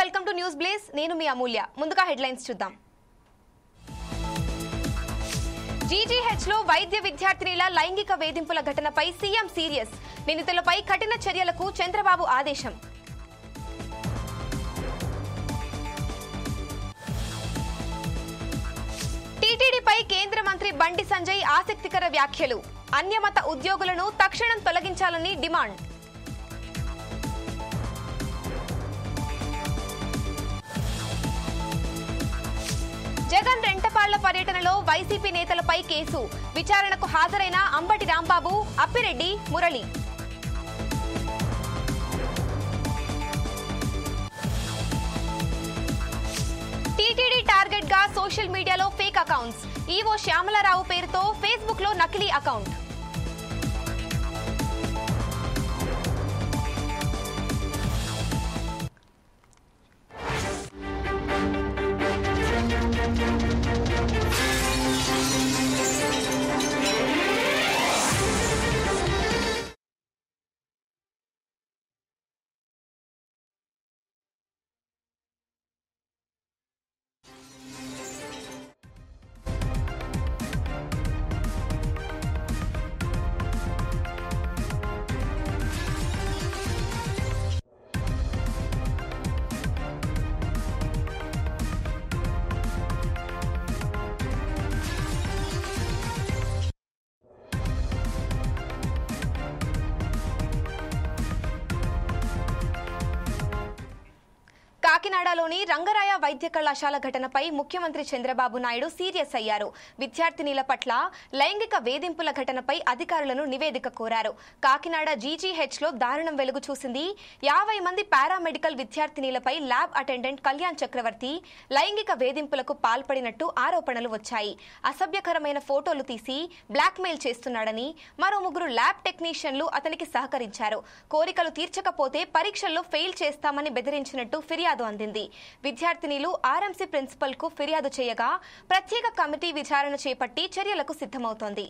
Welcome to news blaze. నేను మీ అమూల్య. ముందుగా headlines చూద్దాం. జీజీహెచ్ లో వైద్య విద్యార్థినిల లైంగిక వేధింపుల ఘటనపై సీఎం సీరియస్. నిందితులపై కఠిన చర్యలకు చంద్రబాబు ఆదేశం. టీటీడీపై కేంద్ర మంత్రి బండి సంజయ్ ఆసక్తికర వ్యాఖ్యలు. అన్యమత ఉద్యోగులను తక్షణం తొలగించాలని డిమాండ్. జగన్ రెంటపాళ్ల పర్యటనలో వైసీపీ నేతలపై కేసు. విచారణకు హాజరైన అంబటి రాంబాబు, అప్పిరెడ్డి, మురళి. టీటీడీ టార్గెట్ గా సోషల్ మీడియాలో ఫేక్ అకౌంట్స్. ఈవో శ్యామలారావు పేరుతో ఫేస్బుక్ లో నకిలీ అకౌంట్. కాకినాడలోని రంగరాయ వైద్య కళాశాల ఘటనపై ముఖ్యమంత్రి చంద్రబాబు నాయుడు సీరియస్ అయ్యారు. విద్యార్థినిల పట్ల లైంగిక వేధింపుల ఘటనపై అధికారులను నివేదిక కోరారు. కాకినాడ జీజీహెచ్ లో దారుణం వెలుగు చూసింది. 50 మంది పారామెడికల్ విద్యార్థినిలపై ల్యాబ్ అటెండెంట్ కళ్యాణ్ చక్రవర్తి లైంగిక వేధింపులకు పాల్పడినట్టు ఆరోపణలు వచ్చాయి. అసభ్యకరమైన ఫోటోలు తీసి బ్లాక్మెయిల్ చేస్తున్నాడని, మరో 3 ల్యాబ్ టెక్నీషియన్లు అతనికి సహకరించారు. కోరికలు తీర్చకపోతే పరీక్షల్లో ఫెయిల్ చేస్తామని బెదిరించినట్టు ఫిర్యాదు అందింది. విద్యార్థినిలు ఆర్ఎంసీ ప్రిన్సిపల్ కు ఫిర్యాదు చేయగా ప్రత్యేక కమిటీ విచారణ చేపట్టి చర్యలకు సిద్ధమవుతోంది.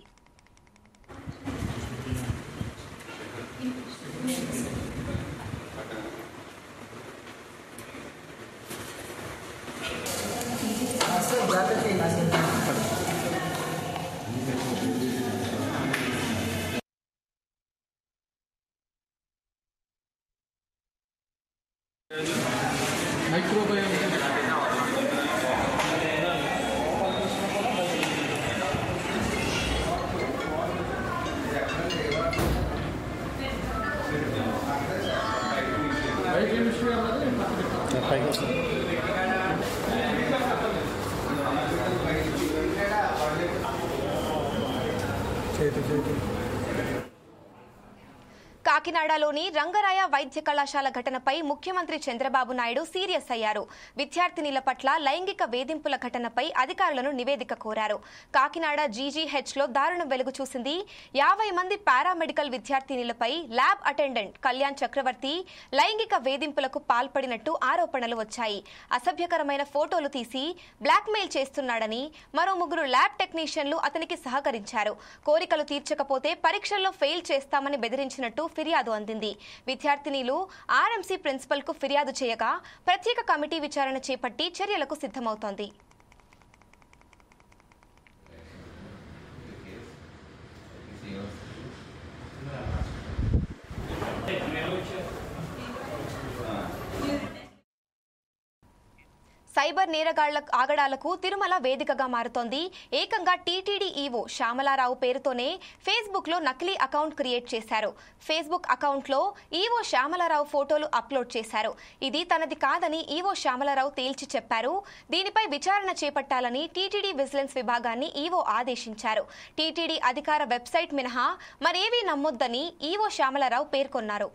కాకినాడలోని రంగరాయ వైద్య కళాశాల ఘటనపై ముఖ్యమంత్రి చంద్రబాబు నాయుడు సీరియస్ అయ్యారు. విద్యార్థినిల పట్ల లైంగిక వేధింపుల ఘటనపై అధికారులను నివేదిక కోరారు. కాకినాడ జీజీహెచ్ లో దారుణం వెలుగు చూసింది. 50 మంది పారామెడికల్ విద్యార్థినిలపై ల్యాబ్ అటెండెంట్ కళ్యాణ్ చక్రవర్తి లైంగిక వేధింపులకు పాల్పడినట్టు ఆరోపణలు వచ్చాయి. అసభ్యకరమైన ఫోటోలు తీసి బ్లాక్మెయిల్ చేస్తున్నాడని, మరో 3 ల్యాబ్ టెక్నీషియన్లు అతనికి సహకరించారు. కోరికలు తీర్చకపోతే పరీక్షల్లో ఫెయిల్ చేస్తామని బెదిరించినట్టు ఫిర్యాదు అందింది. విద్యార్థినిలు ఆర్ఎంసీ ప్రిన్సిపల్ కు ఫిర్యాదు చేయగా ప్రత్యేక కమిటీ విచారణ చేపట్టి చర్యలకు సిద్ధమవుతోంది. సైబర్ నేరగాళ్ల ఆగడాలకు తిరుమల వేదికగా మారుతోంది. ఏకంగా టీటీడీ ఈవో శ్యామలారావు పేరుతోనే ఫేస్బుక్ లో నకిలీ అకౌంట్ క్రియేట్ చేశారు. ఫేస్బుక్ అకౌంట్ లో ఈవో శ్యామలారావు ఫోటోలు అప్లోడ్ చేశారు. ఇది తనది కాదని ఈవో శ్యామలారావు తేల్చి చెప్పారు. దీనిపై విచారణ చేపట్టాలని టీటీడీ విజిలెన్స్ విభాగాన్ని ఈవో ఆదేశించారు. టీటీడీ అధికార వెబ్సైట్ మినహా మరేవీ నమ్మొద్దని ఈవో శ్యామలారావు పేర్కొన్నారు.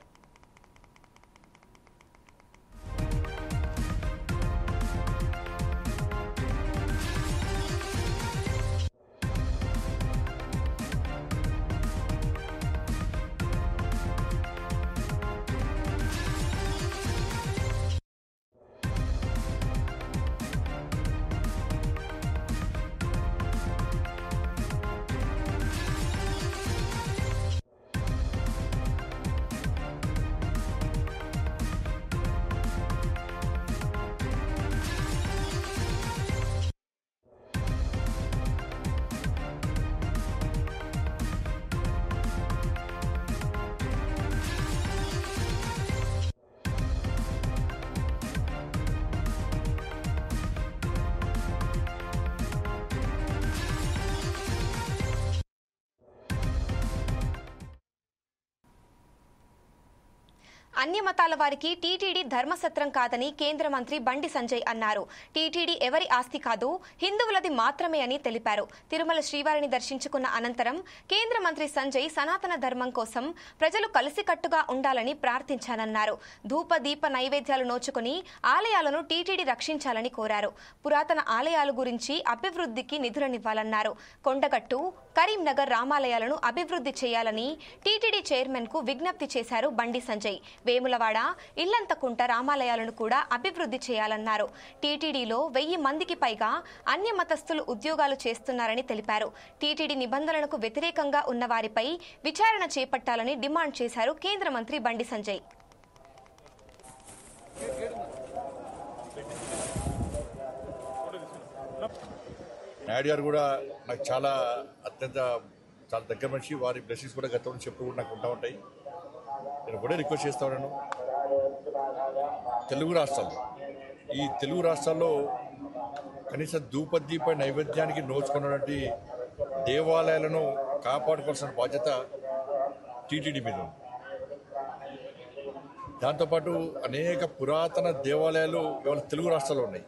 అన్య మతాల వారికి టీటీడీ ధర్మసత్రం కాదని కేంద్ర మంత్రి బండి సంజయ్ అన్నారు. టీటీడీ ఎవరి ఆస్తి కాదు, హిందువులది మాత్రమే అని తెలిపారు. తిరుమల శ్రీవారిని దర్శించుకున్న అనంతరం కేంద్ర మంత్రి సంజయ్ సనాతన ధర్మం కోసం ప్రజలు కలిసికట్టుగా ఉండాలని ప్రార్థించానన్నారు. ధూప దీప నైవేద్యాలు నోచుకుని ఆలయాలను టీటీడీ రక్షించాలని కోరారు. పురాతన ఆలయాల గురించి అభివృద్ధికి నిధులనివ్వాలన్నారు. కొండగట్టు, కరీంనగర్ రామాలయాలను అభివృద్ధి చేయాలని టీటీడీ చైర్మన్ కు విజ్ఞప్తి చేశారు బండి సంజయ్. వేములవాడ, ఇల్లంతకుంట రామాలయాలను కూడా అభివృద్ధి చేయాలన్నారు. టీటీడీలో 1000 మందికి పైగా అన్య మతస్థులు ఉద్యోగాలు చేస్తున్నారని తెలిపారు. టీటీడీ నిబంధనలకు వ్యతిరేకంగా ఉన్న వారిపై విచారణ చేపట్టాలని డిమాండ్ చేశారు కేంద్ర మంత్రి బండి సంజయ్. నాయుడు గారు కూడా నాకు చాలా దగ్గర మనిషి. వారి బ్లెస్సింగ్స్ కూడా గతంలో చెప్పుడు నాకు ఉంటా ఉంటాయి. నేను కూడా రిక్వెస్ట్ చేస్తా ఉన్నాను, ఈ తెలుగు రాష్ట్రాల్లో కనీసం ధూపదీప నైవేద్యానికి నోచుకున్నటువంటి దేవాలయాలను కాపాడుకోవాల్సిన బాధ్యత టీటీడీ మీద ఉంది. దాంతోపాటు అనేక పురాతన దేవాలయాలు ఇవాళ తెలుగు రాష్ట్రాల్లో ఉన్నాయి.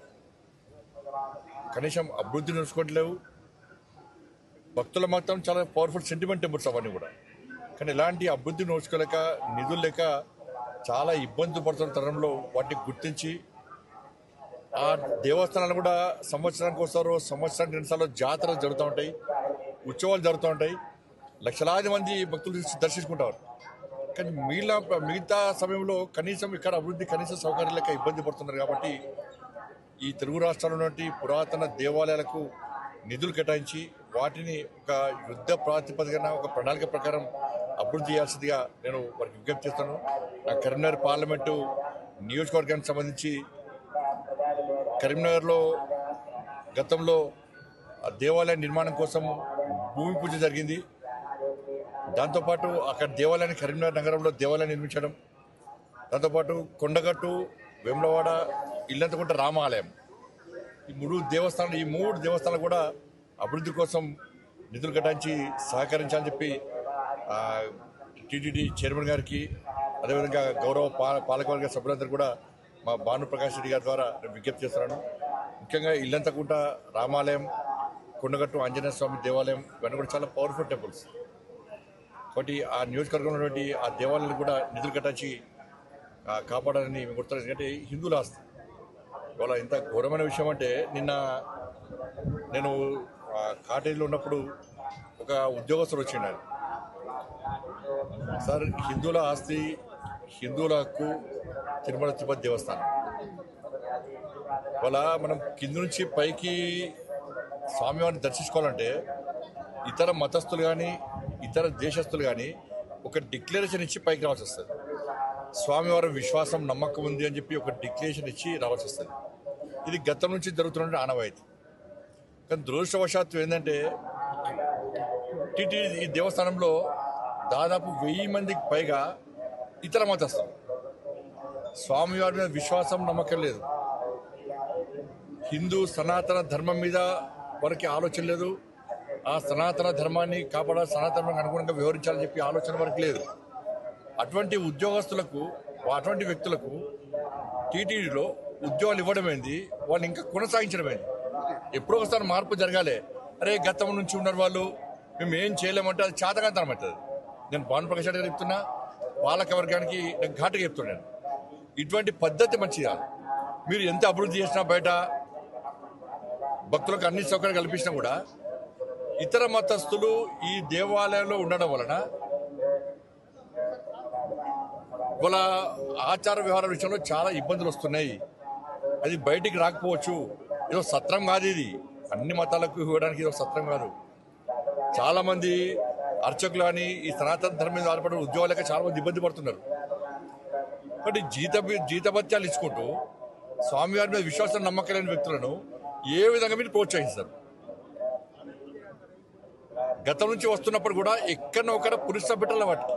కనీసం అభివృద్ధి నడుచుకోవట్లేవు. భక్తుల మాత్రం చాలా పవర్ఫుల్ సెంటిమెంట్ టెంపుల్స్ అవన్నీ కూడా. కానీ ఇలాంటి అభివృద్ధి నోచుకోలేక, నిధులు లేక చాలా ఇబ్బంది పడుతున్న తరంలో వాటిని గుర్తించి ఆ దేవస్థానాలు కూడా సంవత్సరానికి వస్తారు, సంవత్సరానికి 2 సార్లు జాతరలు జరుగుతూ ఉంటాయి, ఉత్సవాలు జరుగుతూ ఉంటాయి, లక్షలాది మంది భక్తులు దర్శించుకుంటారు. కానీ మిగతా సమయంలో కనీసం ఇక్కడ అభివృద్ధి కనీస సౌకర్యాలు లేక ఇబ్బంది పడుతున్నారు. కాబట్టి ఈ తెలుగు రాష్ట్రాల్లో ఉన్నటువంటి పురాతన దేవాలయాలకు నిధులు కేటాయించి వాటిని ఒక యుద్ధ ప్రాతిపదికన, ఒక ప్రణాళిక ప్రకారం అభివృద్ధి చేయాల్సిందిగా నేను వారికి విజ్ఞప్తి చేస్తాను. నా కరీంనగర్ పార్లమెంటు నియోజకవర్గానికి సంబంధించి కరీంనగర్లో గతంలో దేవాలయ నిర్మాణం కోసం భూమి పూజ జరిగింది. దాంతోపాటు అక్కడ దేవాలయాన్ని కరీంనగర్ నగరంలో దేవాలయం నిర్మించడం, దాంతోపాటు కొండగట్టు, వేములవాడ, ఇల్లంతకుంట రామాలయం, ఈ 3 దేవస్థానాలు కూడా అభివృద్ధి కోసం నిధులు కేటాయించి సహకరించాలని చెప్పి టీటీడీ చైర్మన్ గారికి, అదేవిధంగా గౌరవ పాలకవర్గ సభ్యులందరూ కూడా మా భానుప్రకాష్ రెడ్డి గారి ద్వారా నేను విజ్ఞప్తి చేస్తున్నాను. ముఖ్యంగా ఇల్లంతకుంట రామాలయం, కొండగట్టు ఆంజనేయ స్వామి దేవాలయం ఇవన్నీ కూడా చాలా పవర్ఫుల్ టెంపుల్స్. కాబట్టి ఆ నియోజకవర్గంలో ఉన్నటువంటి ఆ దేవాలయాలు కూడా నిధులు కేటాయించి కాపాడాలని మేము గుర్తున్నారు. ఎందుకంటే హిందువుల ఆస్తి. ఇవాళ ఇంత ఘోరమైన విషయం అంటే, నిన్న నేను కాటేజీలో ఉన్నప్పుడు ఒక ఉద్యోగస్తుడు వచ్చిండు. సార్, హిందువుల ఆస్తి, హిందువుల హక్కు తిరుమల తిరుపతి దేవస్థానం. ఇవాళ మనం కింద నుంచి పైకి స్వామివారిని దర్శించుకోవాలంటే ఇతర మతస్థులు కానీ ఇతర దేశస్తులు కానీ ఒక డిక్లరేషన్ ఇచ్చి పైకి రావాల్సి వస్తుంది. స్వామివారి విశ్వాసం, నమ్మకం ఉంది అని చెప్పి ఒక డిక్లరేషన్ ఇచ్చి రావాల్సి వస్తుంది. ఇది గతం నుంచి జరుగుతున్న ఆనవాయితీ. కానీ దురదృష్టవశాత్తు ఏంటంటే టీటీడీ ఈ దేవస్థానంలో దాదాపు 1000 మందికి పైగా ఇతర మతస్థులు. స్వామివారి మీద విశ్వాసం, నమ్మకం లేదు. హిందూ సనాతన ధర్మం మీద వారికి ఆలోచన లేదు. ఆ సనాతన ధర్మాన్ని కాపాడాలి, సనాతన ధర్మానికి అనుగుణంగా వ్యవహరించాలని చెప్పి ఆలోచన వరకు లేదు. అటువంటి ఉద్యోగస్తులకు, అటువంటి వ్యక్తులకు టీటీడీలో ఉద్యోగాలు ఇవ్వడం ఏంది, వాళ్ళు ఇంకా కొనసాగించడం ఏంది? ఎప్పుడో ఒకసారి మార్పు జరగాలి. అరే గతం నుంచి ఉన్నారు వాళ్ళు, మేము ఏం చేయలేమంటే అది చాతకాంతరం అవుతుంది. నేను భానుప్రకాష్ రెడ్డి గారు చెప్తున్నా, పాలక వర్గానికి నేను ఘాటుగా చెప్తున్నాను, ఇటువంటి పద్ధతి మంచిది కాదు. మీరు ఎంత అభివృద్ధి చేసినా, బయట భక్తులకు అన్ని సౌకర్యాలు కల్పించినా కూడా ఇతర మతస్థులు ఈ దేవాలయంలో ఉండడం వలన వాళ్ళ ఆచార వ్యవహారాల విషయంలో చాలా ఇబ్బందులు వస్తున్నాయి. అది బయటికి రాకపోవచ్చు. ఏదో సత్రం కాదు ఇది, అన్ని మతాలకు ఇవ్వడానికి ఏదో సత్రం కాదు. చాలా మంది అర్చకులు కానీ ఈ సనాతన ధర్మం మీద ఆధారపడిన ఉద్యోగాలక చాలా మంది ఇబ్బంది పడుతున్నారు. కాబట్టి జీతభత్యాలు ఇచ్చుకుంటూ స్వామివారి మీద విశ్వాసం, నమ్మకం లేని వ్యక్తులను ఏ విధంగా మీరు ప్రోత్సహిస్తారు? గతం నుంచి వస్తున్నప్పుడు కూడా ఎక్కడో ఒకడ పురుష పెట్టాలి వాటికి.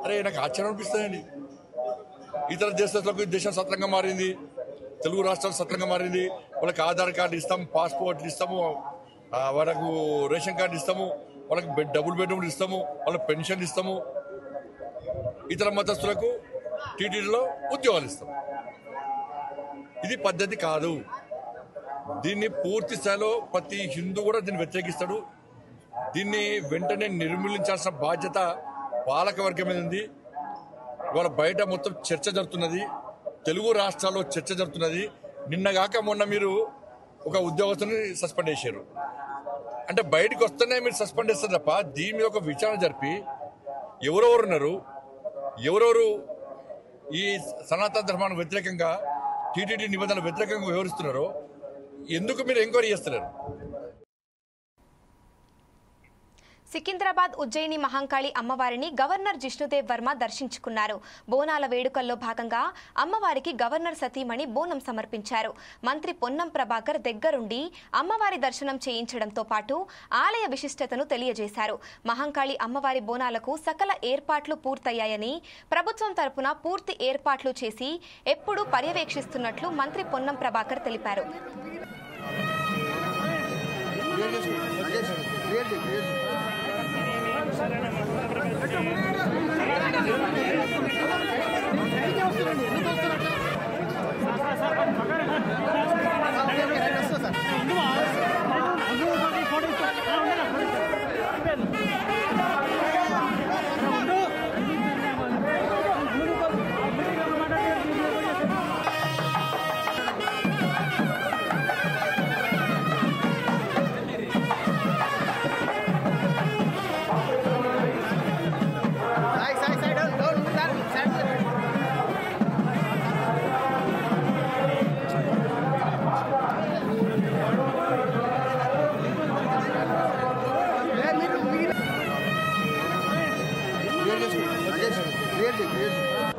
అరే నాకు ఆశ్చర్యం అనిపిస్తుందండి. ఇతర దేశాలకు దేశం సత్రంగా మారింది, తెలుగు రాష్ట్రాలు సత్రంగా మారింది. వాళ్ళకి ఆధార్ కార్డు ఇస్తాము, పాస్పోర్ట్లు ఇస్తాము, వాళ్ళకు రేషన్ కార్డు ఇస్తాము, వాళ్ళకి డబుల్ బెడ్రూమ్లు ఇస్తాము, వాళ్ళకి పెన్షన్ ఇస్తాము. ఇతర మతస్థులకు టీటీడీలో ఉద్యోగాలు ఇస్తాం. ఇది పద్ధతి కాదు. దీన్ని పూర్తి స్థాయిలో ప్రతి హిందూ కూడా దీన్ని వ్యతిరేకిస్తాడు. దీన్ని వెంటనే నిర్మూలించాల్సిన బాధ్యత పాలకవర్గం మీద ఉంది. ఇవాళ బయట మొత్తం చర్చ జరుగుతున్నది, తెలుగు రాష్ట్రాల్లో చర్చ జరుగుతున్నది. నిన్నగాక మొన్న మీరు ఒక ఉద్యోగస్తుని సస్పెండ్ చేశారు. అంటే బయటకు వస్తేనే మీరు సస్పెండ్ చేస్తారు తప్ప దీని మీద ఒక విచారణ జరిపి ఎవరెవరు ఉన్నారు, ఎవరెవరు ఈ సనాతన ధర్మానికి వ్యతిరేకంగా టీటీడీ నిబంధనలకు వ్యతిరేకంగా వ్యవహరిస్తున్నారో ఎందుకు మీరు ఎంక్వైరీ చేస్తున్నారు? సికింద్రాబాద్ ఉజ్జయిని మహంకాళి అమ్మవారిని గవర్నర్ జిష్ణుదేవ్ వర్మ దర్శించుకున్నారు. బోనాల వేడుకల్లో భాగంగా అమ్మవారికి గవర్నర్ సతీమణి బోనం సమర్పించారు. మంత్రి పొన్నం ప్రభాకర్ దగ్గరుండి అమ్మవారి దర్శనం చేయించడంతో పాటు ఆలయ విశిష్టతను తెలియజేశారు. మహంకాళి అమ్మవారి బోనాలకు సకల ఏర్పాట్లు పూర్తయ్యాయని, ప్రభుత్వం తరపున పూర్తి ఏర్పాట్లు చేసి ఎప్పుడూ పర్యవేక్షిస్తున్నట్లు మంత్రి పొన్నం ప్రభాకర్ తెలిపారు.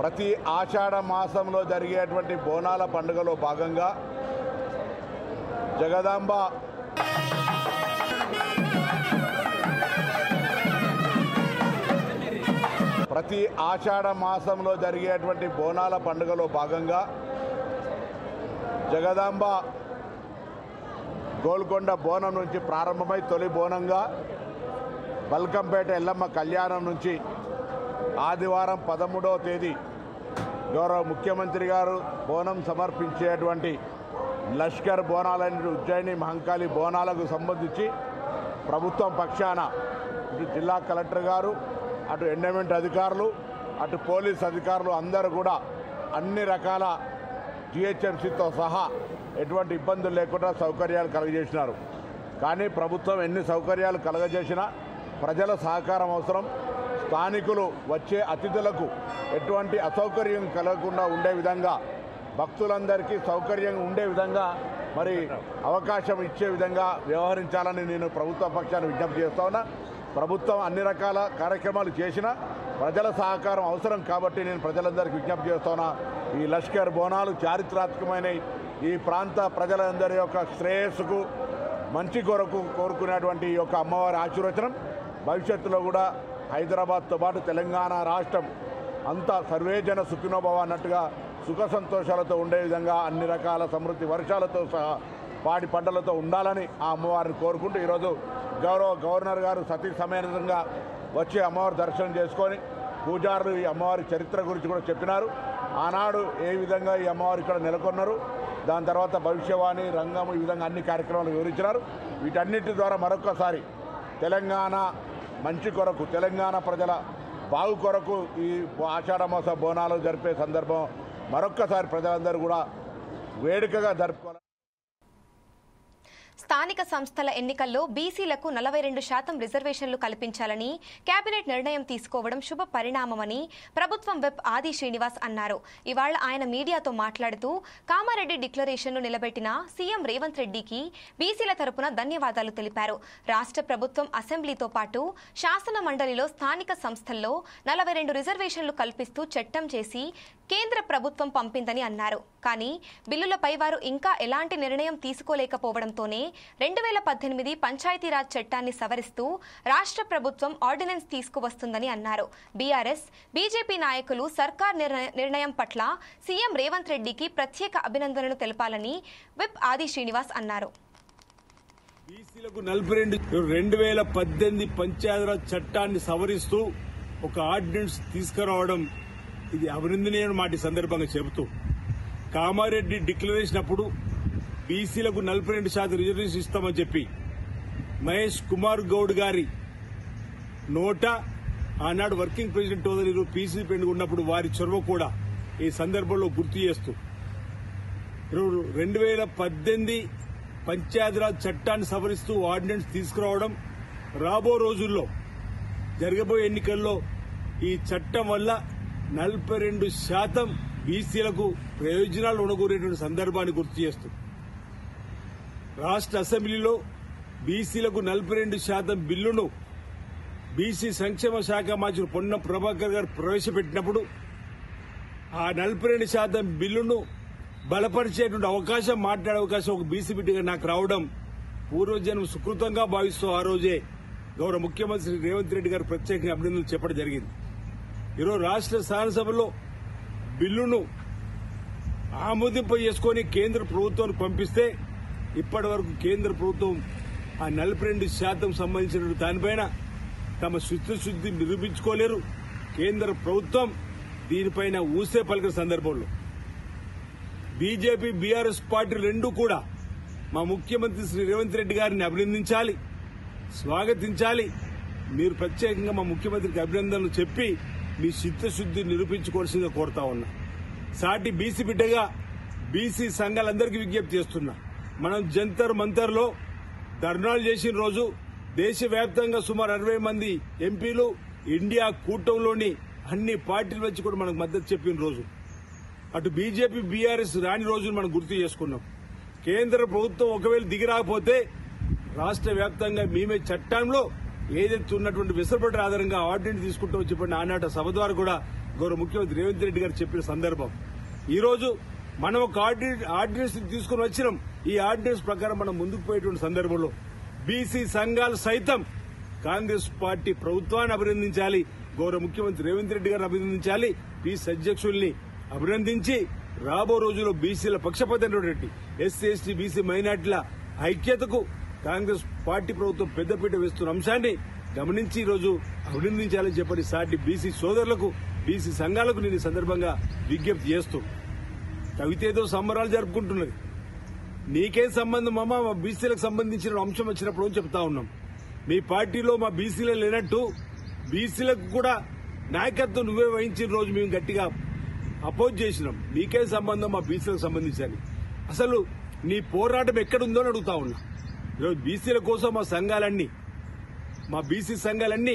ప్రతి ఆషాఢ మాసంలో జరిగేటువంటి బోనాల పండుగలో భాగంగా జగదాంబ ప్రతి ఆషాఢ మాసంలో జరిగేటువంటి బోనాల పండుగలో భాగంగా జగదాంబ గోల్కొండ బోనం నుంచి ప్రారంభమై తొలి బోనంగా బల్కంపేట ఎల్లమ్మ కళ్యాణం నుంచి ఆదివారం 13వ తేదీ గౌరవ ముఖ్యమంత్రి గారు బోనం సమర్పించేటువంటి లష్కర్ బోనాలని ఉజ్జయిని మహంకాళి బోనాలకు సంబంధించి ప్రభుత్వం పక్షాన ఇటు జిల్లా కలెక్టర్ గారు, అటు ఎండోమెంట్ అధికారులు, అటు పోలీస్ అధికారులు అందరూ కూడా అన్ని రకాల జిహెచ్ఎంసీతో సహా ఎటువంటి ఇబ్బందులు లేకుండా సౌకర్యాలు కలుగజేసినారు. కానీ ప్రభుత్వం ఎన్ని సౌకర్యాలు కలుగజేసినా ప్రజల సహకారం అవసరం. స్థానికులు వచ్చే అతిథులకు ఎటువంటి అసౌకర్యం కలగకుండా ఉండే విధంగా, భక్తులందరికీ సౌకర్యం ఉండే విధంగా మరి అవకాశం ఇచ్చే విధంగా వ్యవహరించాలని నేను ప్రభుత్వ పక్షాన్ని విజ్ఞప్తి చేస్తా ఉన్నా. ప్రభుత్వం అన్ని రకాల కార్యక్రమాలు చేసినా ప్రజల సహకారం అవసరం కాబట్టి నేను ప్రజలందరికీ విజ్ఞప్తి చేస్తా ఉన్నా. ఈ లష్కర్ బోనాలు చారిత్రాత్మకమైన ఈ ప్రాంత ప్రజలందరి యొక్క శ్రేయస్సుకు, మంచి కొరకు కోరుకునేటువంటి ఈ యొక్క అమ్మవారి ఆశీర్వచనం భవిష్యత్తులో కూడా హైదరాబాద్తో పాటు తెలంగాణ రాష్ట్రం అంతా సర్వేజన సుఖినోభవ అన్నట్టుగా సుఖ సంతోషాలతో ఉండే విధంగా అన్ని రకాల సమృద్ధి వర్షాలతో సహా పాడి పంటలతో ఉండాలని ఆ అమ్మవారిని కోరుకుంటూ ఈరోజు గౌరవ గవర్నర్ గారు సతీ సమేతంగా వచ్చి అమ్మవారి దర్శనం చేసుకొని పూజారులు ఈ అమ్మవారి చరిత్ర గురించి కూడా చెప్పినారు. ఆనాడు ఏ విధంగా ఈ అమ్మవారు ఇక్కడ నెలకొన్నారు, దాని తర్వాత భవిష్యవాణి రంగం ఈ విధంగా అన్ని కార్యక్రమాలు వివరించినారు. వీటన్నిటి ద్వారా మరొక్కసారి తెలంగాణ మంచి కొరకు, తెలంగాణ ప్రజల బాగు కొరకు ఈ ఆషాఢమాస బోనాలు జరిపే సందర్భం మరొక్కసారి ప్రజలందరూ కూడా వేడుకగా జరుపుకోవాలి. స్థానిక సంస్థల ఎన్నికల్లో బీసీలకు 42% రిజర్వేషన్లు కల్పించాలని కేబినెట్ నిర్ణయం తీసుకోవడం శుభ పరిణామమని ప్రభుత్వం విప్ ఆది శ్రీనివాస్ అన్నారు. ఇవాళ ఆయన మీడియాతో మాట్లాడుతూ కామారెడ్డి డిక్లరేషన్ను నిలబెట్టిన సీఎం రేవంత్ రెడ్డికి బీసీల తరపున ధన్యవాదాలు తెలిపారు. రాష్ట్ర ప్రభుత్వం అసెంబ్లీతో పాటు శాసన మండలిలో స్థానిక సంస్థల్లో 42 రిజర్వేషన్లు కల్పిస్తూ చట్టం చేసి కేంద్ర ప్రభుత్వం పంపిందని అన్నారు. కానీ బిల్లులపై వారు ఇంకా ఎలాంటి నిర్ణయం తీసుకోలేకపోవడంతోనే 2018 పంచాయతీరాజ్ చట్టాన్ని సవరిస్తూ రాష్ట్ర ప్రభుత్వం ఆర్డినెన్స్ తీసుకువస్తుందని అన్నారు. బీఆర్ఎస్, బీజేపీ నాయకులు సర్కార్ నిర్ణయం పట్ల సీఎం రేవంత్ రెడ్డికి ప్రత్యేక అభినందనలు తెలపాలని విప్ ఆది శ్రీనివాస్ అన్నారు. బీసీలకు 2018 పంచాయతీరాజ్ చట్టాన్ని సవరిస్తూ ఒక ఆర్డినెన్స్ తీసుకురావడం ఇది అభినందనీయమైన మాట ఈ సందర్భంగా చెబుతూ కామారెడ్డి డిక్లరేషన్ అప్పుడు బీసీలకు 42% రిజర్వేషన్ ఇస్తామని చెప్పి మహేష్ కుమార్ గౌడ్ గారి నోట ఆనాడు వర్కింగ్ ప్రెసిడెంట్ హోదాలో పీసీ పెండుగా ఉన్నప్పుడు వారి చొరవ కూడా ఈ సందర్భంలో గుర్తు చేస్తూ 2018 పంచాయతీరాజ్ చట్టాన్ని సవరిస్తూ ఆర్డినెన్స్ తీసుకురావడం రాబో రోజుల్లో జరగబోయే ఎన్నికల్లో ఈ చట్టం వల్ల 42% బీసీలకు ప్రయోజనాలు ఉనగూరేటువంటి సందర్భాన్ని గుర్తు చేస్తూ రాష్ట్ర అసెంబ్లీలో బీసీలకు 42% బిల్లును బీసీ సంక్షేమ శాఖ మంత్రి పొన్నం ప్రభాకర్ గారు ప్రవేశపెట్టినప్పుడు ఆ 42% బిల్లును బలపరిచేటువంటి అవకాశం మాట్లాడే అవకాశం ఒక బీసీ బిడ్డగా నాకు రావడం పూర్వజన్మ సుకృతంగా భావిస్తూ ఆ రోజే గౌరవ ముఖ్యమంత్రి రేవంత్ రెడ్డి గారు ప్రత్యేకంగా అభినందనలు చెప్పడం జరిగింది. ఈరోజు రాష్ట్ర శాసనసభలో బిల్లును ఆమోదింప చేసుకుని కేంద్ర ప్రభుత్వానికి పంపిస్తే ఇప్పటి వరకు కేంద్ర ప్రభుత్వం ఆ 42% సంబంధించిన దానిపైన తమ చిత్తశుద్ది నిరూపించుకోలేరు. కేంద్ర ప్రభుత్వం దీనిపైన ఊసే పలికిన సందర్భంలో బీజేపీ బీఆర్ఎస్ పార్టీలు రెండూ కూడా మా ముఖ్యమంత్రి శ్రీ రేవంత్ రెడ్డి గారిని అభినందించాలి, స్వాగతించాలి. మీరు ప్రత్యేకంగా మా ముఖ్యమంత్రికి అభినందనలు చెప్పి మీ చిత్తశుద్ది నిరూపించుకోవాల్సిందిగా కోరుతా ఉన్నా. సాటి బీసీ బిడ్డగా బీసీ సంఘాలందరికీ విజ్ఞప్తి చేస్తున్నా. మనం జంతర్ మంతర్లో ధర్నాలు చేసిన రోజు దేశవ్యాప్తంగా సుమారు 60 మంది ఎంపీలు ఇండియా కూటమిలోని అన్ని పార్టీల వచ్చి కూడా మనకు మద్దతు చెప్పిన రోజు, అటు బీజేపీ బీఆర్ఎస్ రాని రోజును మనం గుర్తు చేసుకున్నాం. కేంద్ర ప్రభుత్వం ఒకవేళ దిగి రాకపోతే రాష్ట్ర వ్యాప్తంగా మేమే చట్టంలో ఏదైతే ఉన్నటువంటి వెసులుబాటు ఆధారంగా ఆర్డినెన్స్ తీసుకుంటామని చెప్పిన ఆనాట సభ ద్వారా కూడా గౌరవ ముఖ్యమంత్రి రేవంత్ రెడ్డి గారు చెప్పిన సందర్భం. ఈ రోజు మనం ఒక ఆర్డినెన్స్ తీసుకుని వచ్చినాం. ఈ ఆర్డినెన్స్ ప్రకారం మనం ముందుకు పోయేటువంటి సందర్భంలో బీసీ సంఘాలు సైతం కాంగ్రెస్ పార్టీ ప్రభుత్వాన్ని అభినందించాలి, గౌరవ ముఖ్యమంత్రి రేవంత్ రెడ్డి గారిని అభినందించాలి, పీసీ అధ్యక్షుల్ని అభినందించి రాబో రోజుల్లో బీసీల పక్షపాతమైనటువంటి ఎస్సీ ఎస్టీ బీసీ మైనార్టీల ఐక్యతకు కాంగ్రెస్ పార్టీ ప్రభుత్వం పెద్దపీట వేస్తున్న అంశాన్ని గమనించి ఈ రోజు అభినందించాలని చెప్పని సాటి బీసీ సోదరులకు బీసీ సంఘాలకు నేను ఈ సందర్భంగా విజ్ఞప్తి చేస్తూ, కవితేదో సంబరాలు జరుపుకుంటున్నది, నీకేం సంబంధం అమ్మా మా బీసీలకు సంబంధించిన అంశం వచ్చినప్పుడు అని చెప్తా ఉన్నాం. మీ పార్టీలో మా బీసీలో లేనట్టు బీసీలకు కూడా నాయకత్వం నువ్వే వహించిన రోజు మేము గట్టిగా అపోజ్ చేసినాం. మీకేం సంబంధం మా బీసీలకు సంబంధించి అసలు నీ పోరాటం ఎక్కడుందో అని అడుగుతా ఉన్నా. ఈరోజు బీసీల కోసం మా బీసీ సంఘాలన్నీ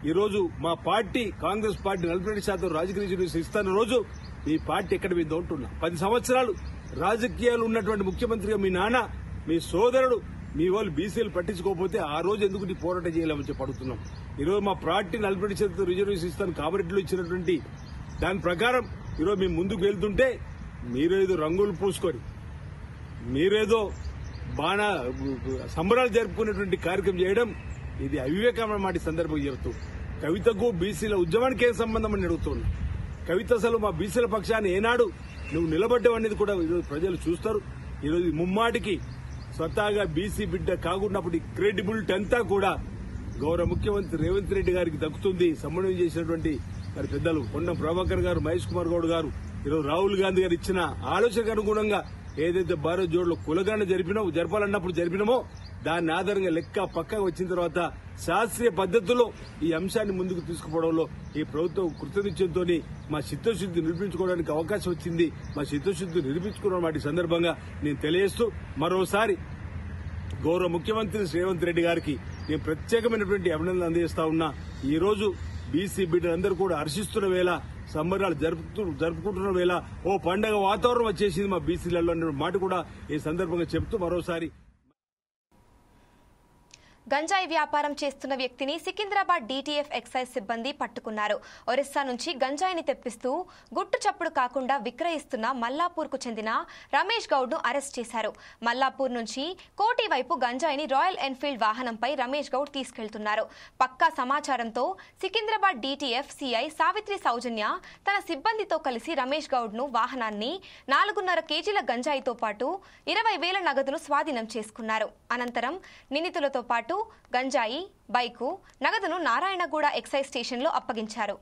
ఈరోజు మా పార్టీ కాంగ్రెస్ పార్టీ 42% రాజకీయ రిజర్వేషన్ ఇస్తున్న రోజు మీ పార్టీ ఎక్కడ మీద ఉంటున్నా. 10 సంవత్సరాలు రాజకీయాలు ఉన్నటువంటి ముఖ్యమంత్రిగా మీ నాన్న, మీ సోదరుడు, మీ వాళ్ళు బీసీలు పట్టించుకోకపోతే ఆ రోజు ఎందుకు నీ పోరాటం చేయలేమని చెప్పి అడుగుతున్నాం. ఈరోజు మా పార్టీ 42% రిజర్వేషన్ ఇస్తాను కామారెడ్డిలో ఇచ్చినటువంటి దాని ప్రకారం ఈరోజు మేము ముందుకు వెళ్తుంటే మీరేదో రంగులు పూసుకొని మీరేదో సంబరాలు జరుపుకునేటువంటి కార్యక్రమం చేయడం ఇది అవివేకమైన మాట సందర్భంగా చెబుతూ, కవితకు బీసీల ఉద్యమానికి ఏం సంబంధం అని అడుగుతున్నా. కవిత అసలు మా బీసీల పక్షాన్ని ఏనాడు నువ్వు నిలబడ్డావనేది కూడా ఈరోజు ప్రజలు చూస్తారు. ఈరోజు ముమ్మాటికి స్వతహాగా బీసీ బిడ్డ కాకున్నప్పుడు క్రెడిబిలిటీ అంతా కూడా గౌరవ ముఖ్యమంత్రి రేవంత్ రెడ్డి గారికి దక్కుతుంది. సమన్వయం చేసినటువంటి మరి పెద్దలు పొన్నం ప్రభాకర్ గారు, మహేష్ కుమార్ గౌడ్ గారు, ఈరోజు రాహుల్ గాంధీ గారు ఇచ్చిన ఆలోచనకు అనుగుణంగా ఏదైతే భారత్ జోడ్లో కులగానే జరపాలన్నప్పుడు జరిపినామో దాన్ని ఆధారంగా లెక్క పక్కగా వచ్చిన తర్వాత శాస్త్రీయ పద్దతుల్లో ఈ అంశాన్ని ముందుకు తీసుకుపోవడంలో ఈ ప్రభుత్వం కృతనిశ్చయంతో మా చిత్తశుద్ది నిరూపించుకోవడానికి అవకాశం వచ్చింది. మా చిత్తశుద్ది నిరూపించుకున్న వాటి సందర్భంగా నేను తెలియజేస్తూ మరోసారి గౌరవ ముఖ్యమంత్రి రేవంత్ రెడ్డి గారికి నేను ప్రత్యేకమైనటువంటి అభినందనలు అందజేస్తా ఉన్నా. ఈ రోజు బీసీ బిడ్డలందరూ కూడా హర్షిస్తున్న వేళ, సంబరాలు జరుపుకుంటున్న వేళ ఓ పండగ వాతావరణం వచ్చేసింది మా బీసీలలో అనే మాట కూడా ఈ సందర్భంగా చెబుతూ మరోసారి గంజాయి వ్యాపారం చేస్తున్న వ్యక్తిని సికింద్రాబాద్ డీటీఎఫ్ ఎక్సైజ్ సిబ్బంది పట్టుకున్నారు. ఒరిస్సా నుంచి గంజాయిని తెప్పిస్తూ గుట్టు చప్పుడు కాకుండా విక్రయిస్తున్న మల్లాపూర్కు చెందిన రమేష్ గౌడ్ను అరెస్ట్ చేశారు. మల్లాపూర్ నుంచి కోటి వైపు గంజాయిని రాయల్ ఎన్ఫీల్డ్ వాహనంపై రమేష్ గౌడ్ తీసుకెళ్తున్నారు. పక్కా సమాచారంతో సికింద్రాబాద్ డీటీఎఫ్ సిఐ సావిత్రి సౌజన్య తన సిబ్బందితో కలిసి రమేష్ గౌడ్ను వాహనాన్ని 4.5 కేజీల గంజాయితో పాటు 20,000 నగదును స్వాధీనం చేసుకున్నారు. అనంతరం నిందితులతో పాటు గంజాయి, బైకు, నగదును నారాయణగూడ ఎక్సైజ్ స్టేషన్లో అప్పగించారు.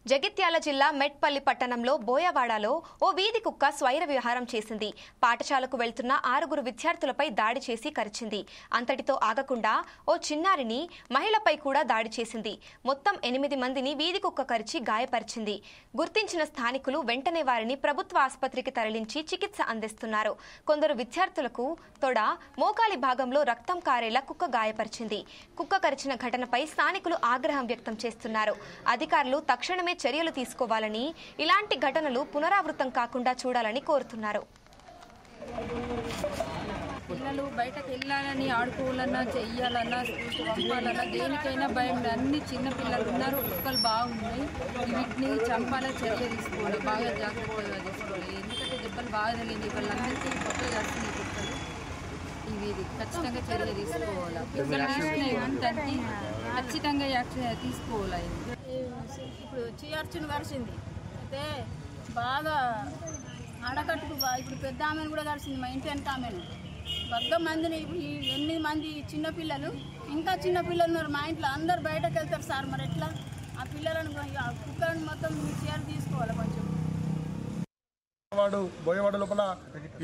జగిత్యాల జిల్లా మెట్పల్లి పట్టణంలో బోయవాడలో ఓ వీధి కుక్క స్వైర విహారం చేసింది. పాఠశాలకు వెళ్తున్న 6 విద్యార్థులపై దాడి చేసి కరిచింది. అంతటితో ఆగకుండా ఓ చిన్నారిని మహిళపై కూడా దాడి చేసింది. మొత్తం 8 మందిని వీధి కుక్క కరిచి గాయపరిచింది. గుర్తించిన స్థానికులు వెంటనే వారిని ప్రభుత్వ ఆసుపత్రికి తరలించి చికిత్స అందిస్తున్నారు. కొందరు విద్యార్థులకు తొడ, మోకాలి భాగంలో రక్తం కారేలా కుక్క గాయపరిచింది. కుక్క కరిచిన ఘటనపై స్థానికులు ఆగ్రహం వ్యక్తం చేస్తున్నారు. అధికారులు తక్షణమే చర్యలు తీసుకోవాలని, ఇలాంటి ఘటనలు పునరావృతం కాకుండా చూడాలని కోరుతున్నారు. పిల్లలు బయటకు వెళ్ళాలని, ఆడుకోవాలన్నా, చెయ్యాలన్నా, స్కూల్కి పంపాలన్నా దేనికైనా భయం. అన్ని చిన్న పిల్లలు ఉన్నారు, కుక్కలు బాగున్నాయి. వీటిని చంపాలని చర్య తీసుకోవాలి, బాగా జాగ్రత్తగా తీసుకోవాలి. ఎందుకంటే దెబ్బలు బాగా తెలియదు, వాళ్ళందరికీ కొత్తగా వస్తుంది కుక్కలు. ఇది ఖచ్చితంగా చర్య తీసుకోవాలి. కుక్కలు తీసుకునే ఖచ్చితంగా యాక్షన్ తీసుకోవాలి. ఇప్పుడు చీర్చును కలిసింది అయితే బాగా ఆడకట్టుకు ఇప్పుడు పెద్ద ఆమెను కూడా కలిసింది. మా ఇంటి వెనక ఆమెను పెద్ద మందిని 8 మంది చిన్నపిల్లలు, ఇంకా చిన్నపిల్లలు ఉన్నారు మా ఇంట్లో. అందరు బయటకు వెళ్తారు సార్, మరి ఎట్లా ఆ పిల్లలను కుక్కలను మొత్తం చీర తీసుకోవాలి కొంచెం. బోయవాడ లోపల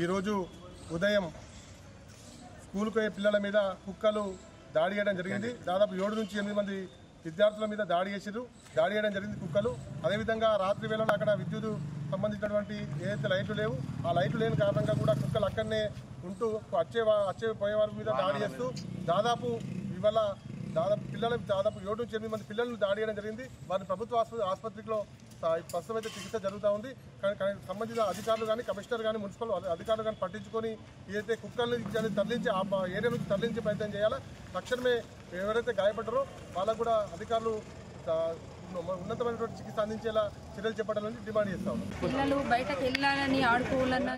ఈరోజు ఉదయం స్కూల్కి పోయే పిల్లల మీద కుక్కలు దాడి చేయడం జరిగింది. దాదాపు 7 నుంచి 8 మంది విద్యార్థుల మీద దాడి చేయడం జరిగింది కుక్కలు. అదేవిధంగా రాత్రి వేళలో అక్కడ విద్యుత్ సంబంధించినటువంటి ఏదైతే లైట్లు లేవు, ఆ లైట్లు లేని కారణంగా కూడా కుక్కలు అక్కడనే ఉంటూ వచ్చే పోయేవారి మీద దాడి చేస్తూ దాదాపు 7 నుంచి 8 మంది పిల్లలను దాడి చేయడం జరిగింది. వారిని ప్రభుత్వ ఆసుపత్రిలో ప్రస్తుతం అయితే చికిత్స జరుగుతూ ఉంది. కానీ సంబంధిత అధికారులు కానీ, కమిషనర్ కానీ, మున్సిపల్ అధికారులు కానీ పట్టించుకొని ఏదైతే కుక్కల్ని తరలించి ఆ ఏరియా నుంచి తరలించే ప్రయత్నం చేయాలా. తక్షణమే ఎవరైతే గాయపడ్డారో వాళ్ళకు కూడా అధికారులు ఉన్నతమైనటువంటి చికిత్స అందించేలా చర్యలు చేపట్టాలని డిమాండ్ చేస్తా ఉన్నాం. పిల్లలు బయటకు వెళ్ళాలని, ఆడుకోవాలన్నా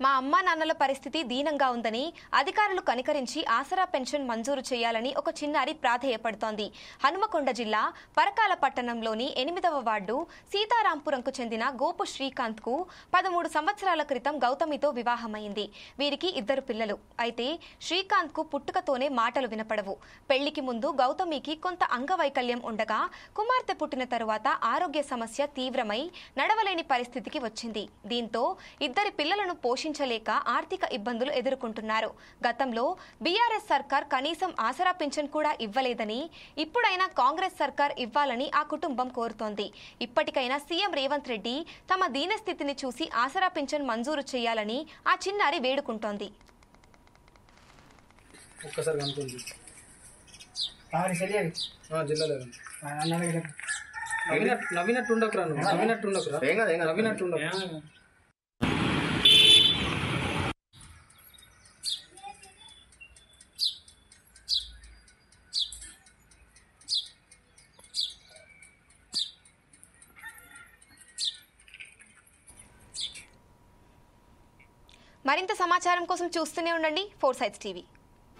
మా అమ్మా నాన్నల పరిస్థితి దీనంగా ఉందని అధికారులు కనికరించి ఆసరా పెన్షన్ మంజూరు చేయాలని ఒక చిన్నారి ప్రాధేయపడుతోంది. హనుమకొండ జిల్లా పరకాల పట్టణంలోని 8వ వార్డు సీతారాంపురంకు చెందిన గోపు శ్రీకాంత్ కు 13 సంవత్సరాల క్రితం గౌతమితో వివాహమైంది. వీరికి 2 పిల్లలు. అయితే శ్రీకాంత్ కు పుట్టుకతోనే మాటలు వినపడవు. పెళ్లికి ముందు గౌతమికి కొంత అంగవైకల్యం ఉండగా కుమార్తె పుట్టిన తరువాత ఆరోగ్య సమస్య తీవ్రమై నడవలేని పరిస్థితికి వచ్చింది. దీంతో 2 పిల్లలను పోషించలేక ఆర్థిక ఇబ్బందులు ఎదుర్కొంటున్నారు. గతంలో బీఆర్ఎస్ సర్కార్ కనీసం ఆసరా పింఛన్ కూడా ఇవ్వలేదని, ఇప్పుడైనా కాంగ్రెస్ సర్కార్ ఇవ్వాలని ఆ కుటుంబం కోరుతోంది. ఇప్పటికైనా సీఎం రేవంత్ రెడ్డి తమ దీనస్థితిని చూసి ఆసరా పింఛన్ మంజూరు చేయాలని ఆ చిన్నారి వేడుకుంటోంది. మరింత సమాచారం కోసం చూస్తూనే ఉండండి 4 Sides TV.